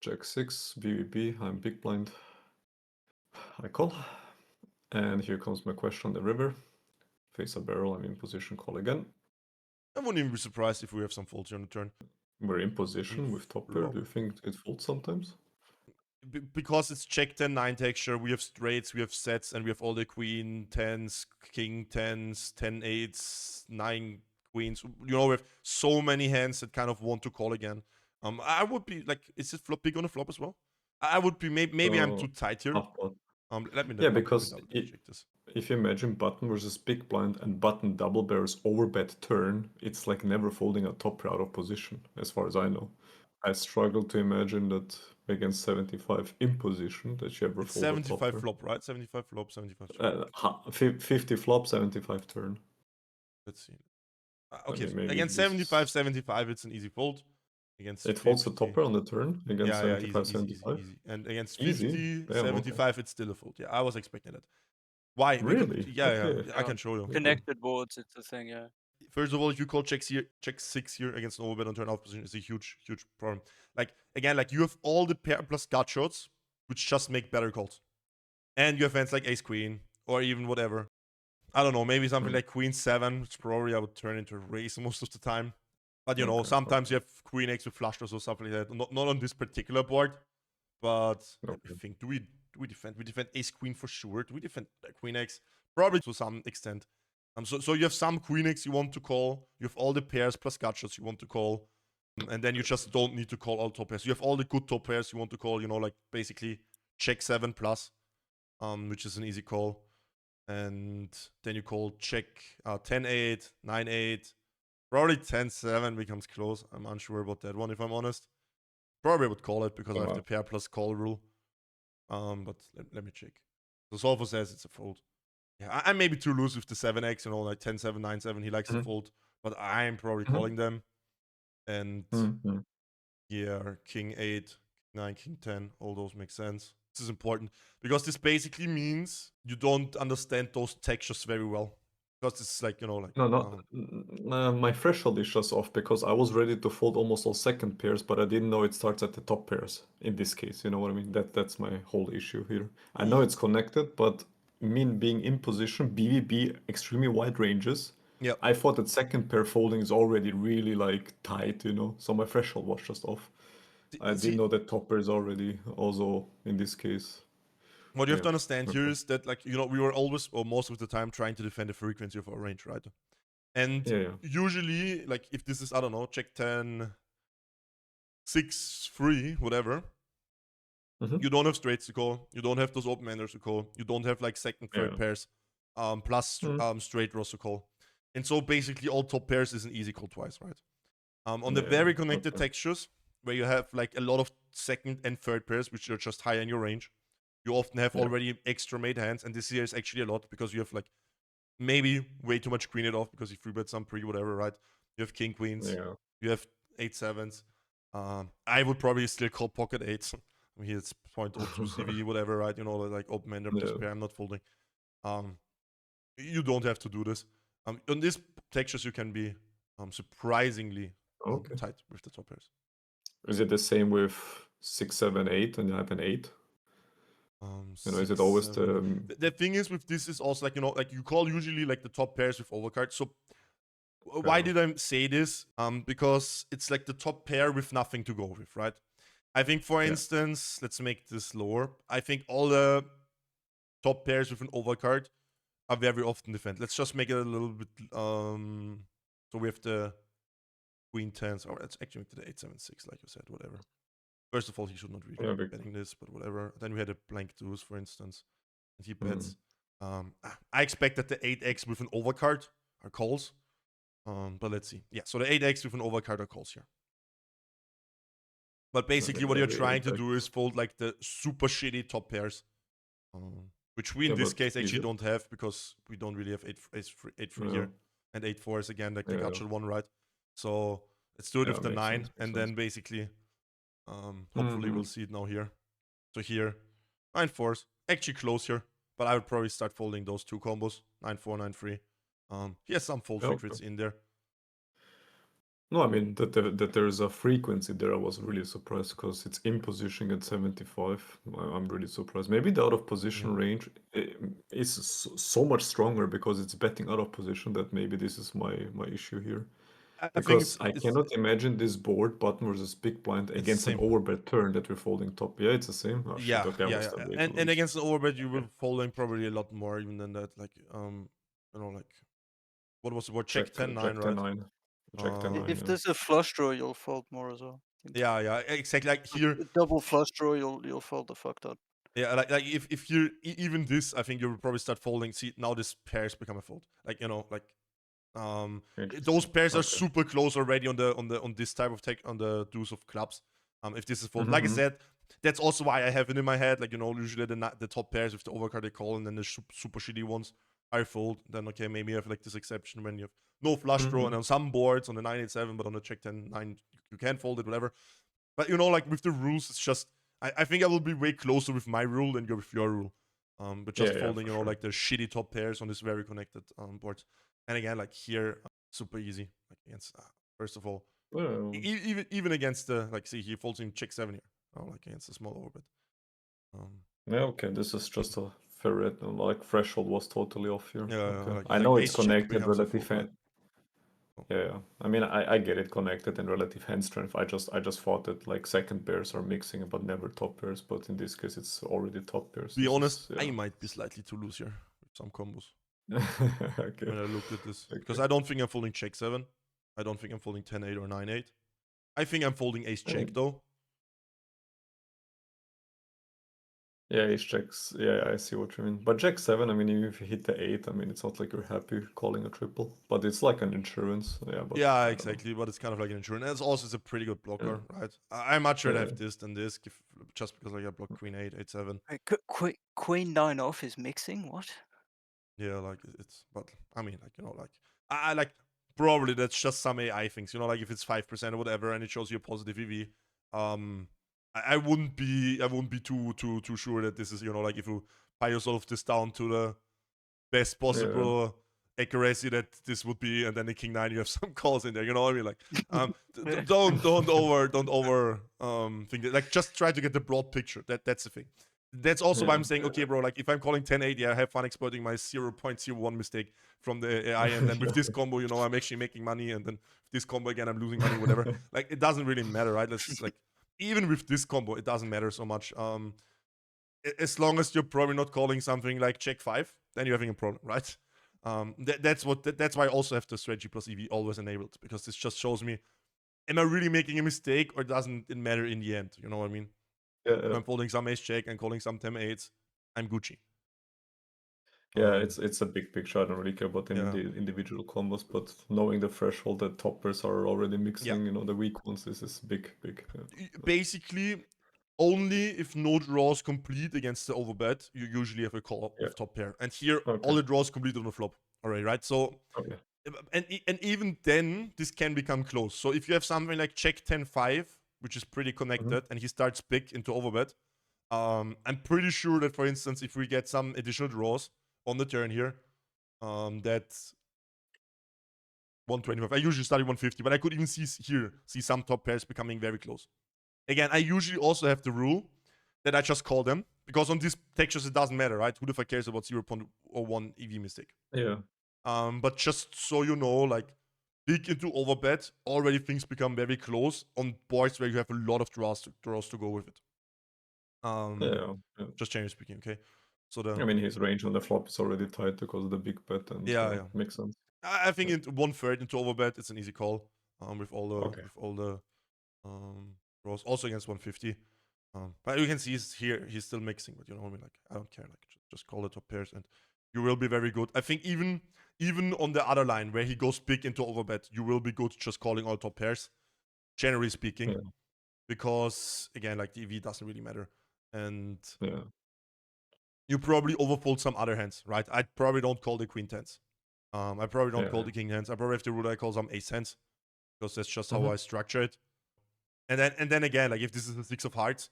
Jack 6, VVB, I'm big blind. I call. And here comes my question on the river. Face a barrel, I'm in position, call again. I wouldn't even be surprised if we have some folds here on the turn. We're in position with top pair. Flop. Do you think it folds sometimes? Because it's Jack 10 9 texture, we have straights, we have sets, and we have all the queen 10s, king 10s, 10 8s, 9 queens. You know, we have so many hands that kind of want to call again. I would be like, is this flop big on the flop as well? I would be maybe I'm too tight here. Half pot. Let me Yeah, let me because double check this. if you imagine button versus big blind and button double bears overbet turn, it's like never folding a top pair out of position, as far as I know. I struggle to imagine that against 75 in position that you ever It's fold a top 75 pair. flop, right? 75 flop, 75 straight. 50 flop, 75 turn. Let's see. I Okay, mean, maybe against this 75 75, it's an easy fold. Against it 50, folds the top pair on the turn against yeah, 75, easy. 75. And against Easy? 50, Damn, okay. 75, it's still a fold. Yeah, I was expecting that. Why? Really? Yeah, Okay. I can show you. Connected boards, it's a thing, yeah. First of all, if you call check 6 here against an overbet on turn out position, it's a huge problem. Like, again, like you have all the pair plus gut shots, which just make better calls. And you have hands like ace queen, or even whatever. I don't know, maybe something like queen 7, which probably I would turn into a race most of the time. But you know, sometimes you have queen x with flush draws or something like that. Not on this particular board, but let me think. Do we defend? We defend ace queen for sure. Do we defend queen x? Probably to some extent. So you have some queen x you want to call. You have all the pairs plus gut shots you want to call. And then you just don't need to call all top pairs. You have all the good top pairs you want to call, you know, like basically check 7 plus, which is an easy call. And then you call check 10-8, 9-8. Probably 10-7 becomes close. I'm unsure about that one, if I'm honest. Probably would call it because I have the pair plus call rule. But let me check. So Solvo says it's a fold. Yeah, I'm maybe too loose with the 7x, you know, like 10-7, 9-7. He likes to fold, but I'm probably calling them. And yeah, king 8, 9, king 10, all those make sense. This is important because this basically means you don't understand those textures very well. Because it's like, you know, like... No, my threshold is just off because I was ready to fold almost all second pairs, but I didn't know it starts at the top pairs in this case. You know what I mean? That's my whole issue here. I know it's connected, but being in position, BVB extremely wide ranges. Yeah. I thought that second pair folding is already really like tight, you know. So my threshold was just off. I didn't know that top pair is already also in this case. What you have to understand here is that, like, you know, we were always, or most of the time, trying to defend the frequency of our range, right? And usually, like, if this is, I don't know, check 10, 6, 3, whatever, you don't have straights to call, you don't have those open enders to call, you don't have, like, second, third pairs, plus straight draws to call. And so, basically, all top pairs is an easy call twice, right? On the very connected textures, where you have, like, a lot of second and third pairs, which are just higher in your range, you often have already extra made hands, and this here is actually a lot because you have like maybe way too much queen it off because you free bet some pre whatever, right? You have king queens, you have 8-7s. I would probably still call pocket 8s. I mean, it's 0.02 CV, whatever, right? You know, like open ender plus pair. I'm not folding. You don't have to do this. On these textures, you can be surprisingly tight with the top pairs. Is it the same with 6, 7, 8, and you have an 8? You know, is it always the thing is with this is also like, you know, like you call usually like the top pairs with overcard. So why did I say this? Because it's like the top pair with nothing to go with, right? I think, for instance, let's make this lower. I think all the top pairs with an overcard are very often defended. Let's just make it a little bit. So we have the queen 10s, or let's actually make it the 8-7-6, like you said, whatever. First of all, he should not really be betting this, but whatever. Then we had a blank deuce, for instance, and he bets. I expect that the 8x with an overcard are calls, but let's see. Yeah, so the 8x with an overcard are calls here. But basically, what you're trying to do is fold like the super shitty top pairs, which we in this case actually don't have because we don't really have 8-3 here, and 8-4 is again like the gutshot one, right? So let's do it with the 9, and then basically. Hopefully we'll see it now here. So here, 9-4s, actually close here, but I would probably start folding those two combos, 9-4, 9-3. He has some fold frequency in there. No, I mean that there is a frequency there. I was really surprised because it's in position at 75. I'm really surprised. Maybe the out of Yeah. position range is so much stronger because it's betting out of position that maybe this is my issue here. I think Because I it's cannot imagine this board button versus big blind it's the against an same. overbet turn that we're folding top. Yeah, it's the same. Oh shit. Yeah, Okay, I yeah, was yeah. that way to And lose. against the overbet, you will Okay. folding probably a lot more even than that. Like you know, like what was the word? Check 10-9, Check 10 right? 9. Check 10 9. If Yeah. there's a flush draw, you'll fold more as well. I think. Yeah, yeah, exactly. Like here, A double flush draw, you'll fold the fuck out. yeah, like if you even this, I think you will probably start folding. See, now this pairs become a fold. Like you know, like those Interesting. pairs are Okay. super close already on this type of tech on the deuce of clubs. If this is fold, like I Mm-hmm. said, that's also why I have it in my head. Like you know, usually the top pairs with the overcard they call, and then the super shitty ones I fold. Then okay, maybe you have like this exception when you have no flush draw, and Mm-hmm. on some boards on the 9-8-7, but on the check 10-9 you can fold it, whatever. But you know, like with the rules, it's just I think I will be way closer with my rule than with your rule. But just Yeah, folding, for you know, sure. like the shitty top pairs on this very connected board. And again, like here, super easy. Like against first of all, Well, even against the like, see, he folds in check 7 here. Oh, like against the small overbet. yeah, okay, this is just a ferret. Like threshold was totally off here. Yeah, Okay. I like know it's ace check connected becomes a relative fold, right? yeah, yeah. I mean, I get it connected and relative hand strength. I just thought that like second pairs are mixing, but never top pairs. But in this case, it's already top pairs. Be This honest, is I yeah. might be slightly too loose here with some combos Okay. when I looked at this because Okay. I don't think I'm folding check 7. I don't think I'm folding 10-8 or 9-8. I think I'm folding ace I check mean, though. yeah, ace checks. Yeah, I see what you mean. But Jack 7, I mean, if you hit the 8, I mean, it's not like you're happy calling a triple, but it's like an insurance. Yeah, but Yeah, I don't know. exactly. But it's kind of like an insurance. And it's also it's a pretty good Yeah, blocker, right? I much rather yeah, have this than this, just because like I block queen 8, 8-7. Queen 9 off is mixing. What? Yeah, like it's. But I mean, like you know, like I like probably that's just some AI things. You know, like if it's 5% or whatever, and it shows you a positive EV. I wouldn't be too sure that this is like if you buy yourself this down to the best yeah. possible accuracy that this would be, and then the king 9 you have some calls in there. You know what I mean? Like, don't over think that. Like, just try to get the broad picture. That's the thing. That's also why Yeah, I'm saying, okay, bro, like if I'm calling 10-8, yeah, have fun exploiting my 0.01 mistake from the AI, and then with this combo, I'm actually making money, and then this combo again, I'm losing money, whatever. Like, it doesn't really matter, right? Let's like, even with this combo, it doesn't matter so much. As long as you're probably not calling something like check 5, then you're having a problem, right? That's why I also have the strategy plus EV always enabled, because this just shows me, am I really making a mistake, or doesn't it matter in the end? You know what I mean? yeah, If I'm folding some ace check and calling some 10-8s, I'm Gucci. yeah. It's a big picture. I don't really care about Yeah, the individual combos, but knowing the threshold that toppers are already yeah. mixing, the weak ones, this is big, big. Basically, only if no draws complete against the overbet, you usually have a call Yeah. with top pair. And here, all Okay. the draws complete on the flop already, right? So, Okay. and even then, this can become close. So if you have something like check 10-5, which is pretty Mhm. connected, and he starts big into overbet, I'm pretty sure that, for instance, if we get some additional draws on the turn here, that's 125. I usually study 150, but I could even see some top pairs becoming very close. Again, I usually also have the rule that I just call them, because on these textures it doesn't matter, right? Who the fuck cares about 0.01 EV mistake? Yeah. But just so you know, like big into overbet, already things become very close on boards where you have a lot of draws to go with it. Yeah. Yeah. Just generally speaking, okay. So I mean, his range on the flop is already tight because of the big bet, and yeah. makes sense. I think Yeah. in 1/3 into overbet, it's an easy call. With all Okay. the draws, also against 150. But you can see he's still mixing, but you know what I mean. Like, I don't care. Like, just call the top pairs, and you will be very good. I think even on the other line where he goes big into overbet, you will be good just calling all top pairs, generally speaking, Yeah. because again, like the EV doesn't really matter, and Yeah. you probably overfold some other hands, right? I probably don't call the queen tens. I probably don't call Yeah. the king hands. I probably have the rule I call some ace hands, because that's just how Mhm. I structure it. And then again, like if this is a 6 of hearts,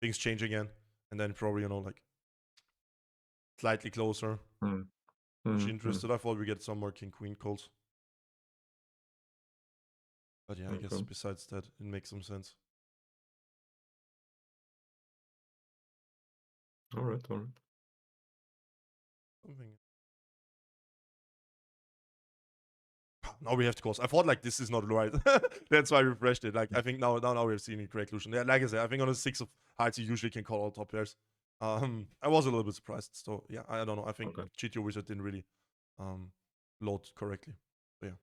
things change again, and then probably like slightly closer. Mm. Which Mhm. interested. I thought we get some more king queen calls. But yeah, I guess Okay. besides that, it makes some sense. All right, all right. Something. Now we have to close. I thought like this is not right. That's why I refreshed it. Like I think now we have seen the correct conclusion. Yeah, like I said, I think on a 6 of hearts you usually can call all top pairs. I was a little bit surprised. So yeah, I don't know. I think Okay. GTO Wizard didn't really load correctly.